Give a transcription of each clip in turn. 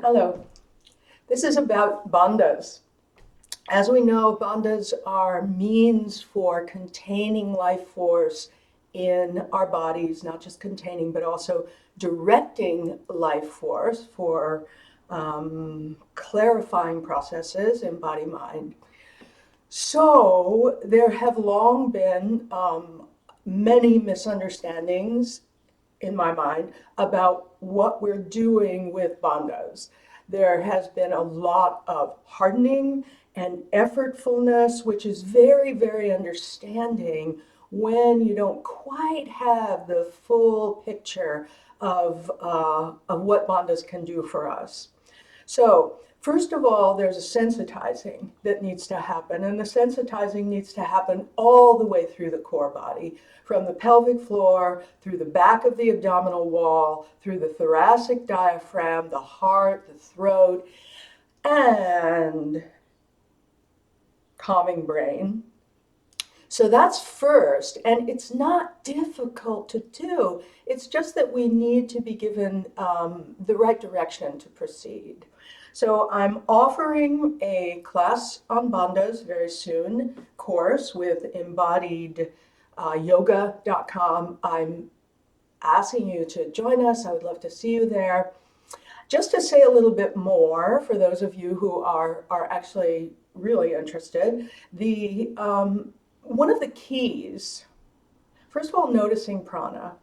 Hello. This is about bandhas. As we know, bandhas are means for containing life force in our bodies, not just containing, but also directing life force for clarifying processes in body-mind. So there have long been many misunderstandings in my mind about what we're doing with bondos. There has been a lot of hardening and effortfulness, which is very, very understanding when you don't quite have the full picture of what bondos can do for us. So, first of all, there's a sensitizing that needs to happen, and the sensitizing needs to happen all the way through the core body, from the pelvic floor, through the back of the abdominal wall, through the thoracic diaphragm, the heart, the throat, and calming brain. So that's first, and it's not difficult to do. It's just that we need to be given the right direction to proceed. So I'm offering a class on bandhas very soon, course with embodiedyoga.com. I'm asking you to join us. I would love to see you there. Just to say a little bit more for those of you who are actually really interested, the one of the keys, first of all, noticing prana.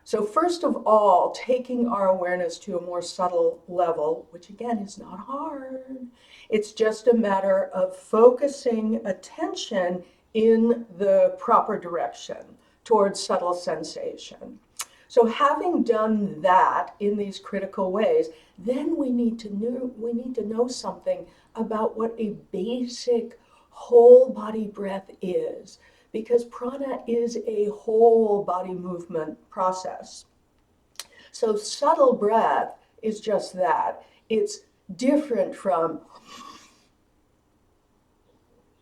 So first of all, taking our awareness to a more subtle level, which again is not hard. It's just a matter of focusing attention in the proper direction towards subtle sensation. So having done that in these critical ways, then we need to know something about what a basic whole body breath is, because prana is a whole body movement process. So subtle breath is just that. It's different from,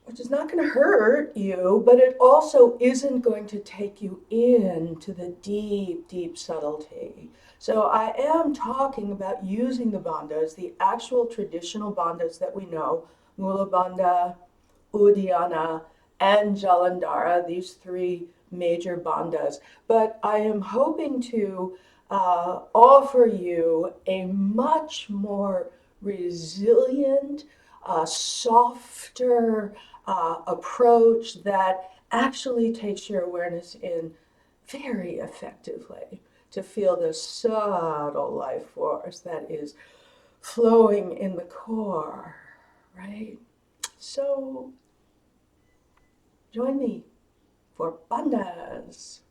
which is not going to hurt you, but it also isn't going to take you into the deep, deep subtlety. So I am talking about using the bandhas, the actual traditional bandhas that we know, Mula Bandha, Uddiyana, and Jalandhara, these three major bandhas. But I am hoping to offer you a much more resilient, softer approach that actually takes your awareness in very effectively to feel the subtle life force that is flowing in the core, right? So join me for Bandhas.